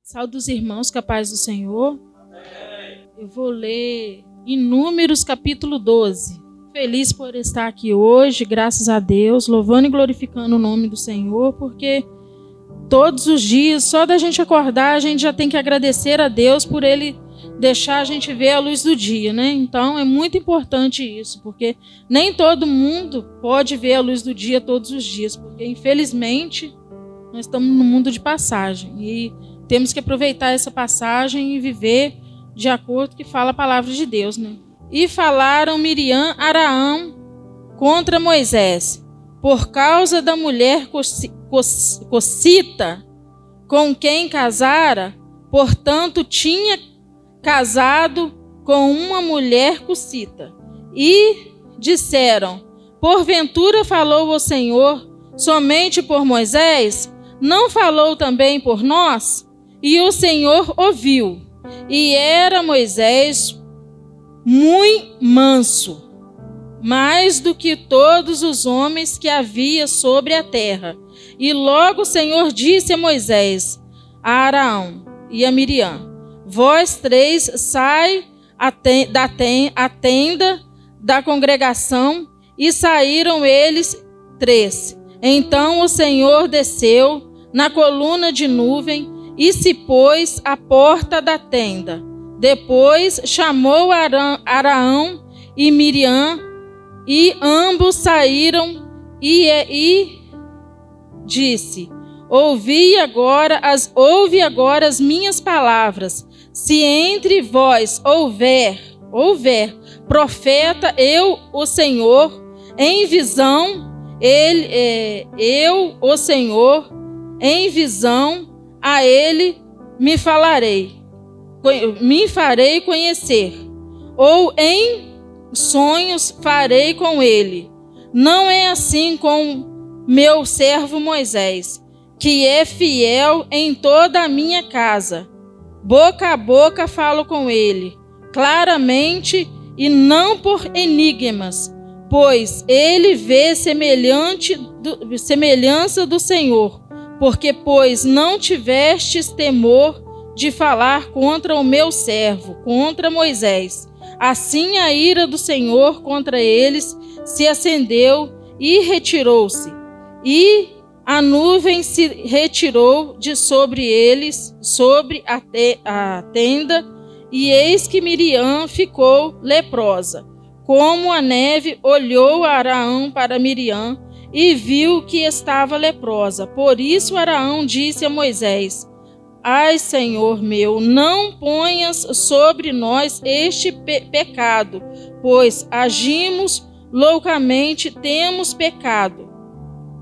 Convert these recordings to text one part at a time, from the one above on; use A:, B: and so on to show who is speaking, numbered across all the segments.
A: Saúde os irmãos, com a paz do Senhor. Eu vou ler em Números capítulo 12. Feliz por estar aqui hoje, graças a Deus, louvando e glorificando o nome do Senhor, porque todos os dias, só da gente acordar, a gente já tem que agradecer a Deus por Ele deixar a gente ver a luz do dia, né? Então é muito importante isso, porque nem todo mundo pode ver a luz do dia todos os dias, porque infelizmente nós estamos no mundo de passagem e temos que aproveitar essa passagem e viver de acordo com o que fala a palavra de Deus, né? E falaram Miriam, Araão contra Moisés, por causa da mulher cocita com quem casara, portanto tinha casado com uma mulher cocita. E disseram, porventura falou o Senhor somente por Moisés? Não falou também por nós? E o Senhor ouviu. E era Moisés muito manso, mais do que todos os homens que havia sobre a terra. E logo o Senhor disse a Moisés, a Araão e a Miriam, vós três sai a tenda da congregação, e saíram eles três. Então o Senhor desceu na coluna de nuvem e se pôs à porta da tenda. Depois chamou Araão e Miriam, e ambos saíram e disse, ouve agora as minhas palavras. Se entre vós houver profeta, eu, o Senhor, em visão, o Senhor, em visão, a ele me farei conhecer, ou em sonhos farei com ele. Não é assim com meu servo Moisés, que é fiel em toda a minha casa. Boca a boca falo com ele, claramente e não por enigmas, pois ele vê semelhança do Senhor, porque, pois, não tivestes temor de falar contra o meu servo, contra Moisés. Assim a ira do Senhor contra eles se acendeu e retirou-se, e a nuvem se retirou de sobre eles, sobre a tenda, e eis que Miriam ficou leprosa. Como a neve, olhou Araão para Miriam e viu que estava leprosa. Por isso Araão disse a Moisés, ai, Senhor meu, não ponhas sobre nós este pecado, pois agimos loucamente, temos pecado.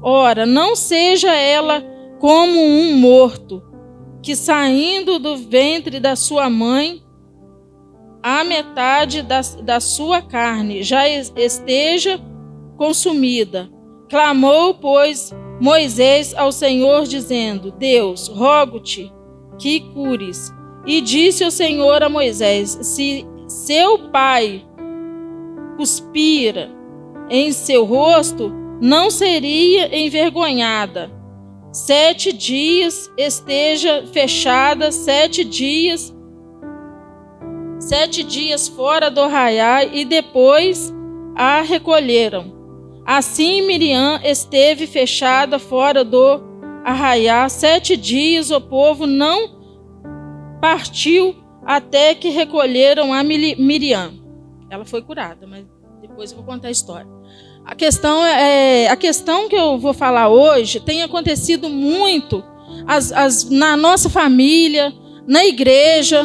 A: Ora, não seja ela como um morto, que saindo do ventre da sua mãe, a metade da sua carne já esteja consumida. Clamou, pois, Moisés ao Senhor, dizendo, Deus, rogo-te que cures. E disse o Senhor a Moisés, se seu pai cuspira em seu rosto, não seria envergonhada. 7 dias esteja fechada, 7 dias fora do arraial, e depois a recolheram. Assim Miriam esteve fechada fora do arraial 7 dias, o povo não partiu até que recolheram a Miriam. Ela foi curada, mas depois eu vou contar a história. A questão que eu vou falar hoje tem acontecido muito na nossa família, na igreja,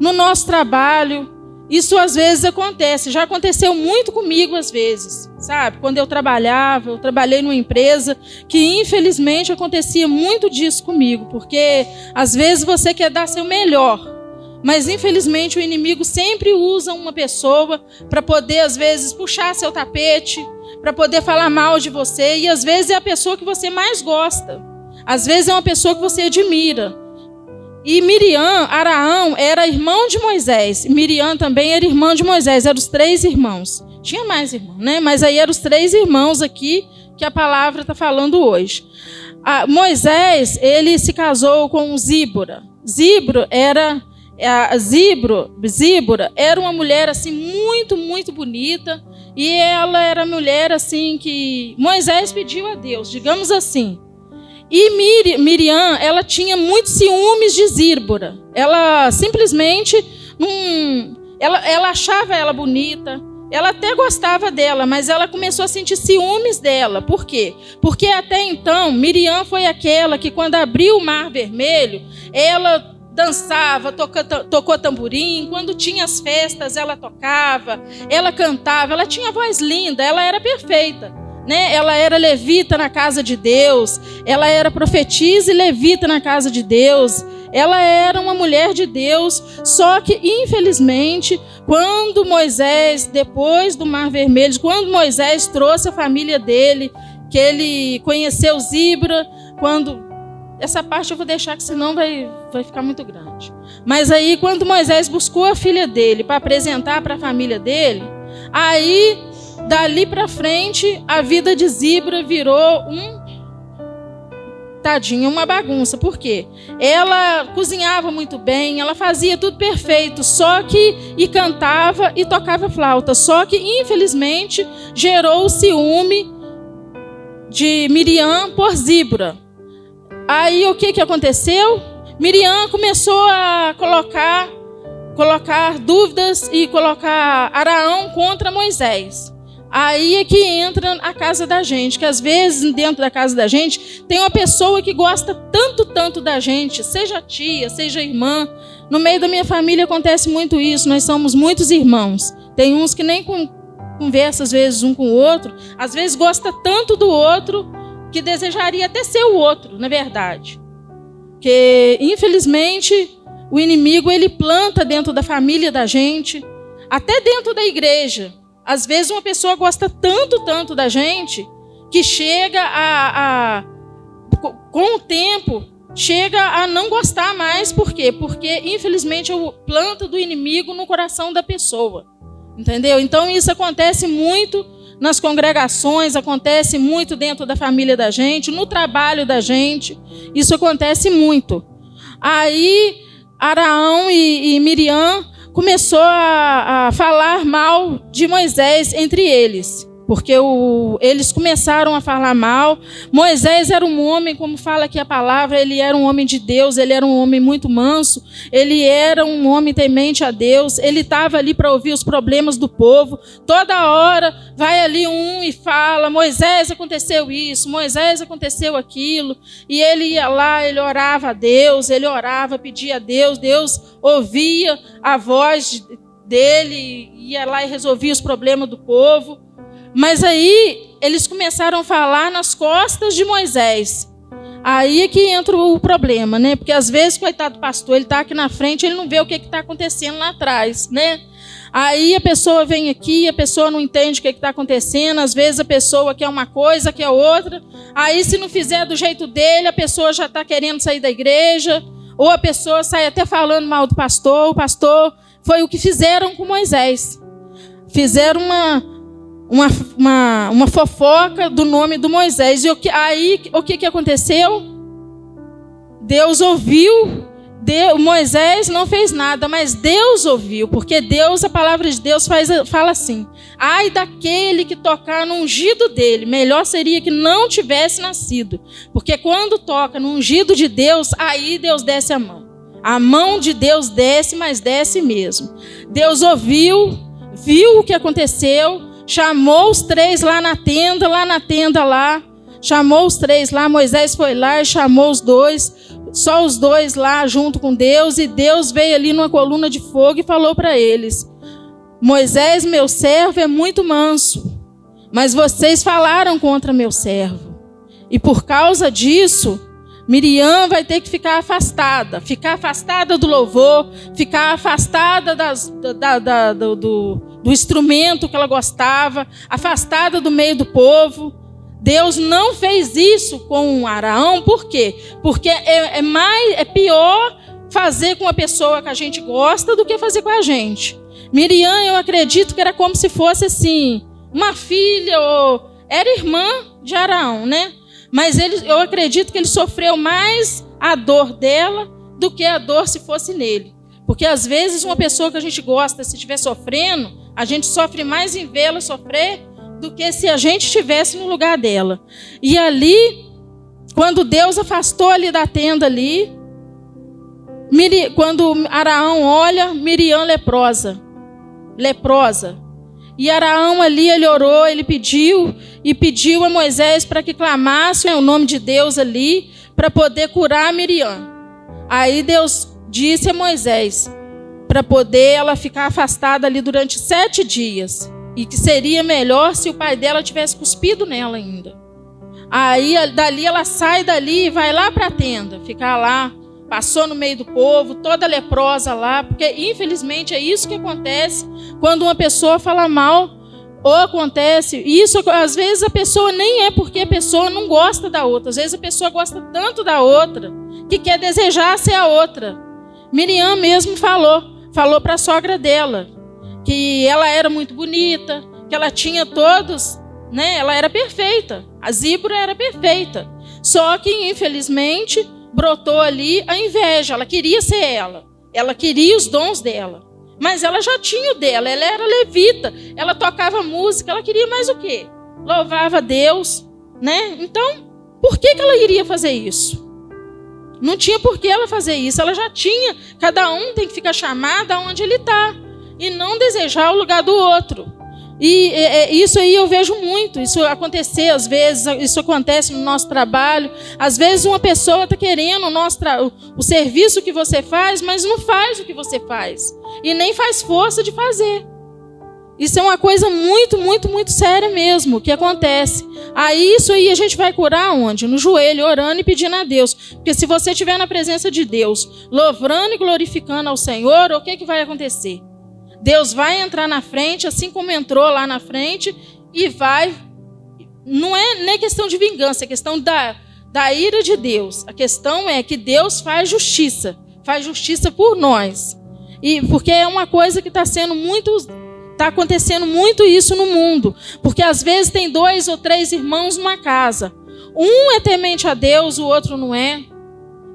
A: no nosso trabalho. Isso às vezes acontece, já aconteceu muito comigo às vezes, sabe? Quando eu trabalhei numa empresa que infelizmente acontecia muito disso comigo, porque às vezes você quer dar seu melhor, mas infelizmente o inimigo sempre usa uma pessoa para poder às vezes puxar seu tapete, para poder falar mal de você, e às vezes é a pessoa que você mais gosta, às vezes é uma pessoa que você admira. E Miriam, Araão, era irmão de Moisés. Miriam também era irmã de Moisés. Eram os 3 irmãos. Tinha mais irmãos, né? Mas aí eram os 3 irmãos aqui que a palavra está falando hoje. Moisés, ele se casou com Zíbora. Zíbora era uma mulher assim muito, muito bonita, e ela era a mulher assim que Moisés pediu a Deus, digamos assim. E Miriam, ela tinha muitos ciúmes de Zíbora. Ela simplesmente ela achava ela bonita. Ela até gostava dela, mas ela começou a sentir ciúmes dela. Por quê? Porque até então, Miriam foi aquela que, quando abriu o Mar Vermelho, ela dançava, tocou tamborim. Quando tinha as festas, ela tocava, ela cantava. Ela tinha voz linda, ela era perfeita, né? Ela era levita na casa de Deus. Ela era profetisa e levita na casa de Deus. Ela era uma mulher de Deus, só que, infelizmente, quando Moisés, depois do Mar Vermelho, quando Moisés trouxe a família dele, que ele conheceu Zíbora, essa parte eu vou deixar, que senão vai ficar muito grande. Mas aí, quando Moisés buscou a filha dele para apresentar para a família dele, aí, dali para frente, a vida de Zíbora virou uma bagunça. Por quê? Ela cozinhava muito bem, ela fazia tudo perfeito, e cantava e tocava flauta. Só que, infelizmente, gerou o ciúme de Miriam por Zíbora. Aí o que aconteceu? Miriam começou a colocar dúvidas e colocar Arão contra Moisés. Aí é que entra a casa da gente, que às vezes dentro da casa da gente tem uma pessoa que gosta tanto da gente, seja tia, seja irmã. No meio da minha família acontece muito isso, nós somos muitos irmãos. Tem uns que nem conversam às vezes um com o outro, às vezes gosta tanto do outro que desejaria até ser o outro, na verdade. Porque, infelizmente, o inimigo ele planta dentro da família da gente, até dentro da igreja. Às vezes uma pessoa gosta tanto da gente, que chega com o tempo, chega a não gostar mais. Por quê? Porque, infelizmente, é o planta do inimigo no coração da pessoa. Entendeu? Então, isso acontece muito nas congregações, acontece muito dentro da família da gente, no trabalho da gente. Isso acontece muito. Aí, Arão e Miriam começou a falar mal de Moisés entre eles, porque eles começaram a falar mal. Moisés era um homem, como fala aqui a palavra, ele era um homem de Deus, ele era um homem muito manso, ele era um homem temente a Deus, ele estava ali para ouvir os problemas do povo. Toda hora vai ali e fala: Moisés, aconteceu isso, Moisés, aconteceu aquilo. E ele ia lá, ele orava a Deus, ele orava, pedia a Deus, Deus ouvia a voz dele, ia lá e resolvia os problemas do povo. Mas aí eles começaram a falar nas costas de Moisés. Aí é que entra o problema, né? Porque às vezes, coitado do pastor, ele está aqui na frente, ele não vê o que está acontecendo lá atrás, né? Aí a pessoa vem aqui, a pessoa não entende o que está acontecendo. Às vezes a pessoa quer uma coisa, quer outra. Aí, se não fizer do jeito dele, a pessoa já está querendo sair da igreja. Ou a pessoa sai até falando mal do pastor. O pastor foi o que fizeram com Moisés. Fizeram uma fofoca do nome do Moisés. E aí o que aconteceu? Deus ouviu. Moisés não fez nada, mas Deus ouviu, porque Deus, a palavra de Deus fala assim: ai daquele que tocar no ungido dele, melhor seria que não tivesse nascido. Porque quando toca no ungido de Deus, aí Deus desce a mão. A mão de Deus desce, mas desce mesmo. Deus ouviu, viu o que aconteceu, chamou os três lá na tenda lá, chamou os três lá. Moisés foi lá e chamou os dois, só os dois lá junto com Deus, e Deus veio ali numa coluna de fogo e falou para eles: Moisés, meu servo, é muito manso, mas vocês falaram contra meu servo, e por causa disso, Miriam vai ter que ficar afastada do louvor, ficar afastada do instrumento que ela gostava, afastada do meio do povo. Deus não fez isso com Arão. Por quê? Porque é pior fazer com a pessoa que a gente gosta do que fazer com a gente. Miriam, eu acredito que era como se fosse assim, uma filha, ou era irmã de Arão, né? Mas eu acredito que ele sofreu mais a dor dela do que a dor se fosse nele. Porque às vezes uma pessoa que a gente gosta, se estiver sofrendo, a gente sofre mais em vê-la sofrer do que se a gente estivesse no lugar dela. E ali, quando Deus afastou ali da tenda ali, quando Araão olha, Miriam leprosa. E Araão ali, ele orou, ele pediu a Moisés para que clamasse o nome de Deus ali, para poder curar Miriam. Aí Deus disse a Moisés para poder ela ficar afastada ali durante 7 dias. E que seria melhor se o pai dela tivesse cuspido nela ainda. Aí dali ela sai dali e vai lá para a tenda, ficar lá. Passou no meio do povo, toda leprosa lá, porque infelizmente é isso que acontece quando uma pessoa fala mal, ou acontece, isso às vezes a pessoa nem é porque a pessoa não gosta da outra, às vezes a pessoa gosta tanto da outra, que quer desejar ser a outra. Miriam mesmo falou para a sogra dela, que ela era muito bonita, que ela tinha todos, né? Ela era perfeita, a Zípora era perfeita, só que infelizmente brotou ali a inveja, ela queria ser ela queria os dons dela, mas ela já tinha o dela, ela era levita, ela tocava música, ela queria mais o quê? Louvava a Deus, né? Então, por que ela iria fazer isso? Não tinha por que ela fazer isso, ela já tinha, cada um tem que ficar chamado aonde ele está, e não desejar o lugar do outro. E isso aí eu vejo muito, isso acontecer às vezes, isso acontece no nosso trabalho. Às vezes uma pessoa está querendo o serviço que você faz, mas não faz o que você faz. E nem faz força de fazer. Isso é uma coisa muito, muito, muito séria mesmo, que acontece. Aí isso aí a gente vai curar onde? No joelho, orando e pedindo a Deus. Porque se você estiver na presença de Deus, louvando e glorificando ao Senhor, o que vai acontecer? Deus vai entrar na frente, assim como entrou lá na frente, e vai... Não é nem questão de vingança, é questão da ira de Deus. A questão é que Deus faz justiça por nós. E porque é uma coisa que está acontecendo muito isso no mundo. Porque às vezes tem 2 ou 3 irmãos numa casa. Um é temente a Deus, o outro não é.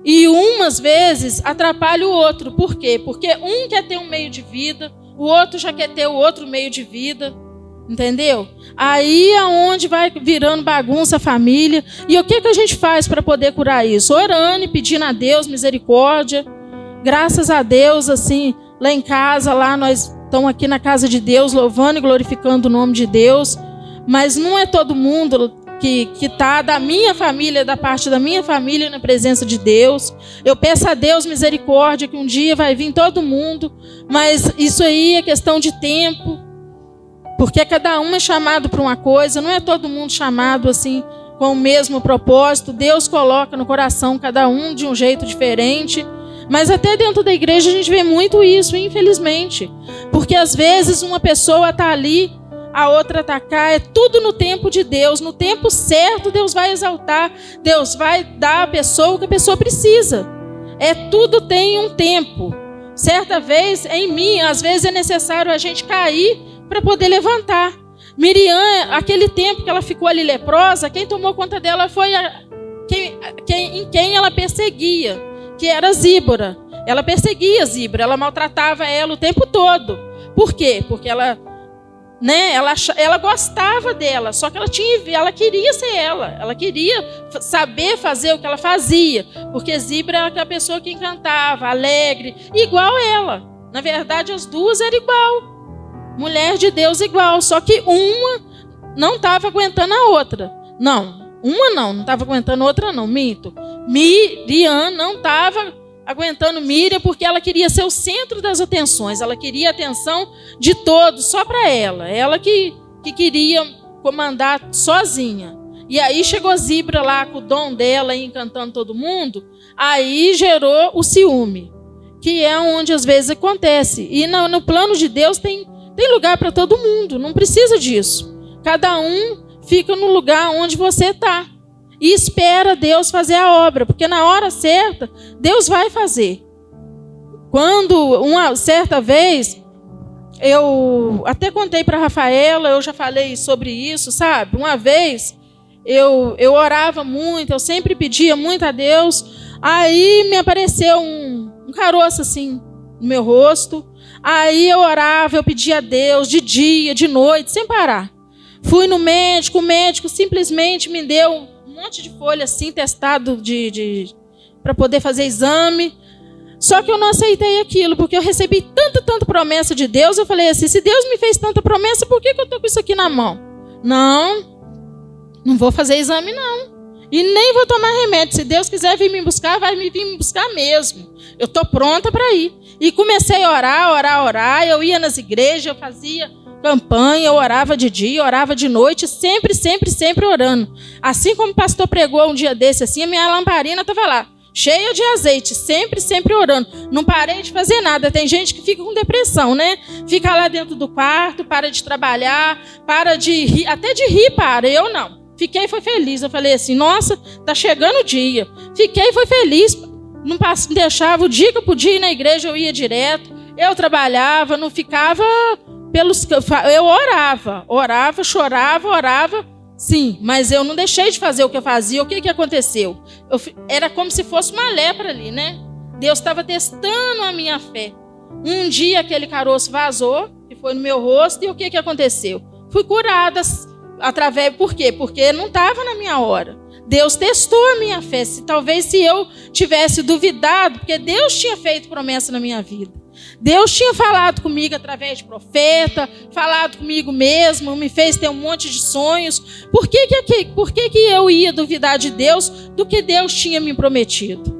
A: E umas vezes atrapalha o outro. Por quê? Porque um quer ter um meio de vida, o outro já quer ter o outro meio de vida, entendeu? Aí é onde vai virando bagunça a família. E o que a gente faz para poder curar isso? Orando e pedindo a Deus misericórdia. Graças a Deus, assim, lá em casa, lá nós estamos aqui na casa de Deus, louvando e glorificando o nome de Deus. Mas não é todo mundo que está da minha família, da parte da minha família na presença de Deus. Eu peço a Deus misericórdia que um dia vai vir todo mundo, mas isso aí é questão de tempo, porque cada um é chamado para uma coisa, não é todo mundo chamado assim com o mesmo propósito. Deus coloca no coração cada um de um jeito diferente, mas até dentro da igreja a gente vê muito isso, infelizmente, porque às vezes uma pessoa está ali, a outra atacar, é tudo no tempo de Deus, no tempo certo Deus vai exaltar, Deus vai dar a pessoa o que a pessoa precisa, tudo tem um tempo. Certa vez em mim, às vezes é necessário a gente cair para poder levantar. Miriam, aquele tempo que ela ficou ali leprosa, quem tomou conta dela foi quem ela perseguia, que era Zípora. Ela perseguia Zípora, ela maltratava ela o tempo todo. Por quê? Porque ela gostava dela, só que ela queria ser ela queria saber fazer o que ela fazia, porque Zípora era aquela pessoa que encantava, alegre, igual ela. Na verdade, as duas eram igual, mulher de Deus igual, só que uma não estava aguentando a outra. Não estava aguentando a outra, não, minto. Miriam não estava aguentando Miriam, porque ela queria ser o centro das atenções, ela queria a atenção de todos, só para ela que queria comandar sozinha. E aí chegou Zípora lá com o dom dela, encantando todo mundo, aí gerou o ciúme, que é onde às vezes acontece. E no plano de Deus tem lugar para todo mundo, não precisa disso. Cada um fica no lugar onde você está. E espera Deus fazer a obra, porque na hora certa, Deus vai fazer. Quando, uma certa vez, eu até contei para a Rafaela, eu já falei sobre isso, sabe? Uma vez, eu orava muito, eu sempre pedia muito a Deus. Aí me apareceu um caroço assim no meu rosto. Aí eu orava, eu pedia a Deus de dia, de noite, sem parar. Fui no médico, o médico simplesmente me deu um monte de folha assim, testado para poder fazer exame. Só que eu não aceitei aquilo, porque eu recebi tanta promessa de Deus. Eu falei assim, se Deus me fez tanta promessa, por que eu estou com isso aqui na mão? Não vou fazer exame não. E nem vou tomar remédio. Se Deus quiser vir me buscar, vai vir me buscar mesmo. Eu estou pronta para ir. E comecei a orar. Eu ia nas igrejas, eu fazia campanha, eu orava de dia, orava de noite, sempre orando. Assim como o pastor pregou um dia desse, assim, a minha lamparina estava lá, cheia de azeite, sempre orando. Não parei de fazer nada. Tem gente que fica com depressão, né? Fica lá dentro do quarto, para de trabalhar, para de rir, até de rir para. Eu não. Fiquei e foi feliz. Eu falei assim, nossa, tá chegando o dia. Fiquei e foi feliz. Não deixava o dia que eu podia ir na igreja, eu ia direto. Eu trabalhava, não ficava eu orava, chorava, orava. Sim, mas eu não deixei de fazer o que eu fazia. O que aconteceu? Era como se fosse uma lepra ali, né? Deus estava testando a minha fé. Um dia aquele caroço vazou, que foi no meu rosto, e o que aconteceu? Fui curada através. Por quê? Porque não estava na minha hora. Deus testou a minha fé. Talvez se eu tivesse duvidado, porque Deus tinha feito promessa na minha vida. Deus tinha falado comigo através de profeta, falado comigo mesmo, me fez ter um monte de sonhos. Por que eu ia duvidar de Deus do que Deus tinha me prometido?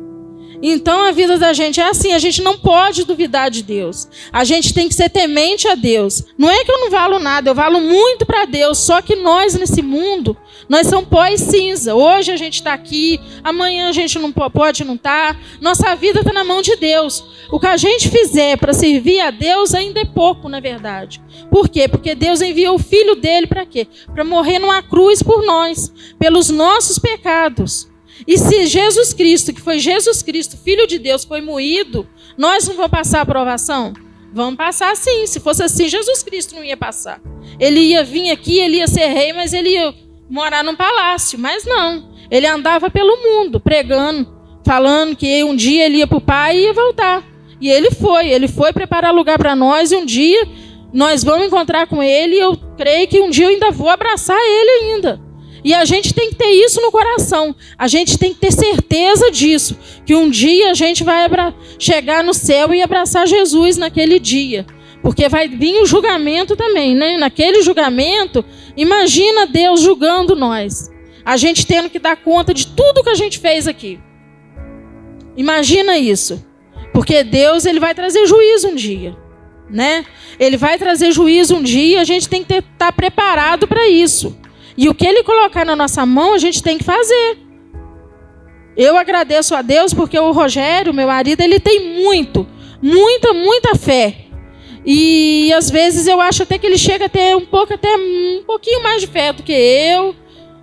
A: Então a vida da gente é assim, a gente não pode duvidar de Deus. A gente tem que ser temente a Deus. Não é que eu não valo nada, eu valo muito para Deus, só que nós nesse mundo, nós somos pó e cinza. Hoje a gente está aqui, amanhã a gente não pode não estar. Nossa vida está na mão de Deus. O que a gente fizer para servir a Deus ainda é pouco, na verdade. Por quê? Porque Deus enviou o Filho dele para quê? Para morrer numa cruz por nós, pelos nossos pecados. E se Jesus Cristo, que foi Jesus Cristo, Filho de Deus, foi moído, nós não vamos passar a aprovação? Vamos passar sim. Se fosse assim, Jesus Cristo não ia passar. Ele ia vir aqui, ele ia ser rei, mas ele ia morar num palácio. Mas não. Ele andava pelo mundo, pregando, falando que um dia ele ia para o Pai e ia voltar. E ele foi preparar lugar para nós, e um dia nós vamos encontrar com ele, e eu creio que um dia eu ainda vou abraçar ele ainda. E a gente tem que ter isso no coração. A gente tem que ter certeza disso. Que um dia a gente vai chegar no céu e abraçar Jesus naquele dia. Porque vai vir o julgamento também, né? Naquele julgamento, imagina Deus julgando nós. A gente tendo que dar conta de tudo que a gente fez aqui. Imagina isso. Porque Deus, ele vai trazer juízo um dia, né? Ele vai trazer juízo um dia e a gente tem que estar preparado para isso. E o que ele colocar na nossa mão, a gente tem que fazer. Eu agradeço a Deus porque o Rogério, meu marido, ele tem muita fé. E às vezes eu acho até que ele chega a ter um pouquinho mais de fé do que eu.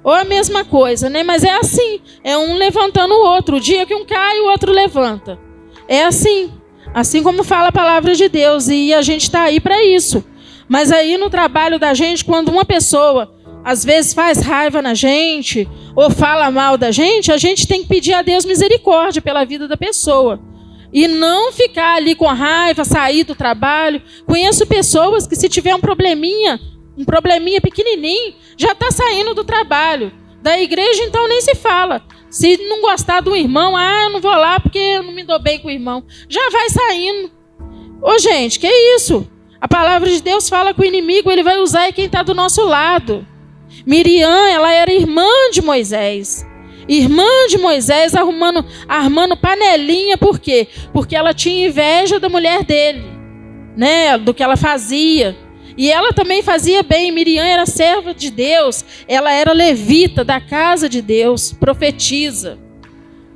A: Ou a mesma coisa, né? Mas é assim, é um levantando o outro. O dia que um cai, o outro levanta. É assim como fala a palavra de Deus. E a gente está aí para isso. Mas aí no trabalho da gente, quando uma pessoa às vezes faz raiva na gente, ou fala mal da gente, a gente tem que pedir a Deus misericórdia pela vida da pessoa. E não ficar ali com raiva, sair do trabalho. Conheço pessoas que se tiver um probleminha pequenininho, já está saindo do trabalho. Da igreja, então, nem se fala. Se não gostar do irmão, eu não vou lá porque eu não me dou bem com o irmão. Já vai saindo. Ô, gente, que isso? A palavra de Deus fala que o inimigo ele vai usar quem está do nosso lado. Miriam, ela era irmã de Moisés. Irmã de Moisés armando panelinha, por quê? Porque ela tinha inveja da mulher dele, né? Do que ela fazia. E ela também fazia bem. Miriam era serva de Deus. Ela era levita da casa de Deus, profetiza.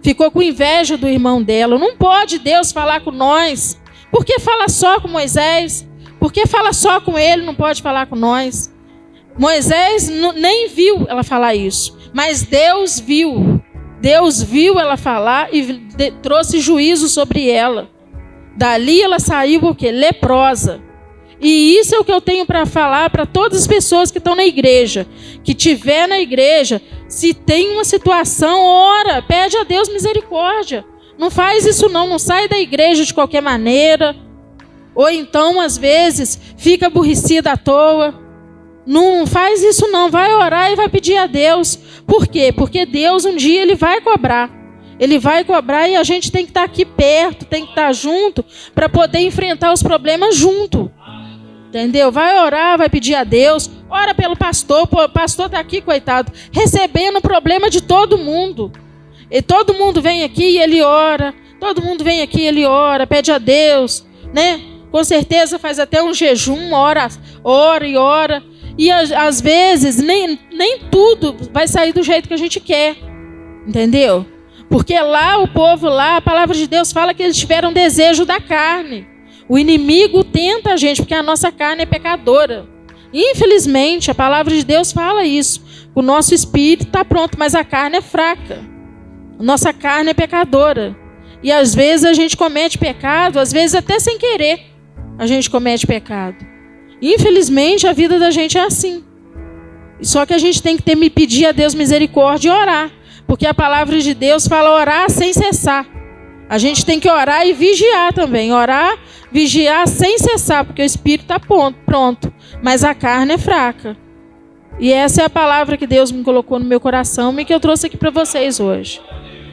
A: Ficou com inveja do irmão dela. Não pode Deus falar com nós. Por que fala só com Moisés? Por que fala só com ele, não pode falar com nós? Moisés nem viu ela falar isso, mas Deus viu. Deus viu ela falar e trouxe juízo sobre ela. Dali ela saiu o quê? Leprosa. E isso é o que eu tenho para falar para todas as pessoas que estão na igreja, que tiver na igreja, se tem uma situação, ora, pede a Deus misericórdia. Não faz isso não sai da igreja de qualquer maneira, ou então às vezes fica aborrecida à toa. Não faz isso não, vai orar e vai pedir a Deus. Por quê? Porque Deus um dia Ele vai cobrar. Ele vai cobrar e a gente tem que estar aqui perto, tem que estar junto para poder enfrentar os problemas junto. Entendeu? Vai orar, vai pedir a Deus. Ora pelo pastor. Pô, o pastor está aqui, coitado, recebendo o problema de todo mundo. E todo mundo vem aqui e ele ora. Todo mundo vem aqui e ele ora, pede a Deus, né? Com certeza faz até um jejum, ora e ora. E às vezes nem tudo vai sair do jeito que a gente quer. Entendeu? Porque lá o povo, lá a palavra de Deus fala que eles tiveram desejo da carne. O inimigo tenta a gente, porque a nossa carne é pecadora. Infelizmente, a palavra de Deus fala isso. O nosso espírito está pronto, mas a carne é fraca. A nossa carne é pecadora. E às vezes a gente comete pecado, às vezes até sem querer a gente comete pecado. Infelizmente, a vida da gente é assim. Só que a gente tem que pedir a Deus misericórdia e orar. Porque a palavra de Deus fala orar sem cessar. A gente tem que orar e vigiar também. Orar, vigiar sem cessar, porque o espírito está pronto, mas a carne é fraca. E essa é a palavra que Deus me colocou no meu coração e que eu trouxe aqui para vocês hoje.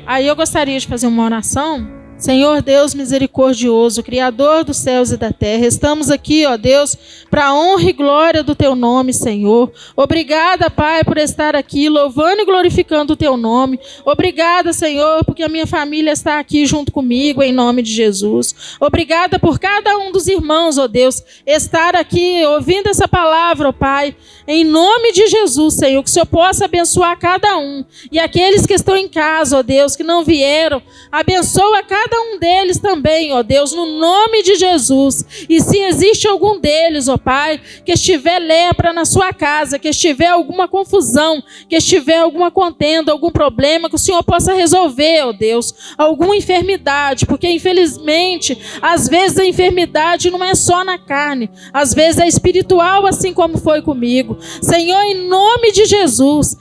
A: Aí eu gostaria de fazer uma oração. Senhor Deus misericordioso, Criador dos céus e da terra, estamos aqui, ó Deus, para a honra e glória do Teu nome, Senhor. Obrigada, Pai, por estar aqui, louvando e glorificando o Teu nome. Obrigada, Senhor, porque a minha família está aqui junto comigo, em nome de Jesus. Obrigada por cada um dos irmãos, ó Deus, estar aqui ouvindo essa palavra, ó Pai, em nome de Jesus, Senhor, que o Senhor possa abençoar cada um. E aqueles que estão em casa, ó Deus, que não vieram, abençoa cada um deles também, ó Deus, no nome de Jesus. E se existe algum deles, ó Pai, que estiver lepra na sua casa, que estiver alguma confusão, que estiver alguma contenda, algum problema, que o Senhor possa resolver, ó Deus, alguma enfermidade, porque infelizmente, às vezes a enfermidade não é só na carne, às vezes é espiritual, assim como foi comigo. Senhor, em nome de Jesus,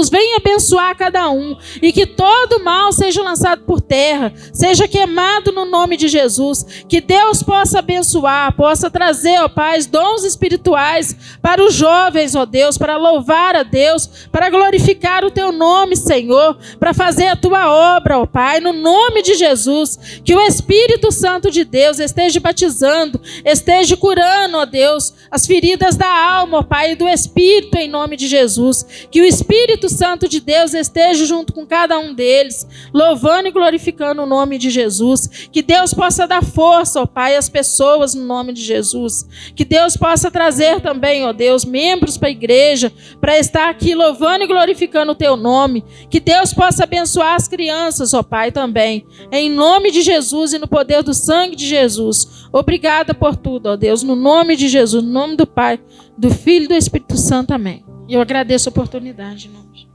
A: venha abençoar cada um, e que todo mal seja lançado por terra, seja queimado no nome de Jesus, que Deus possa abençoar, possa trazer, ó Pai, dons espirituais para os jovens, ó Deus, para louvar a Deus, para glorificar o Teu nome, Senhor, para fazer a Tua obra, ó Pai, no nome de Jesus, que o Espírito Santo de Deus esteja batizando, esteja curando, ó Deus, as feridas da alma, ó Pai, e do Espírito, em nome de Jesus, que o Espírito Santo de Deus esteja junto com cada um deles, louvando e glorificando o nome de Jesus, que Deus possa dar força, ó Pai, às pessoas no nome de Jesus, que Deus possa trazer também, ó Deus, membros para a igreja, para estar aqui louvando e glorificando o Teu nome, que Deus possa abençoar as crianças, ó Pai, também, em nome de Jesus e no poder do sangue de Jesus. Obrigada por tudo, ó Deus, no nome de Jesus, no nome do Pai, do Filho e do Espírito Santo, amém. E eu agradeço a oportunidade, em nome de Jesus.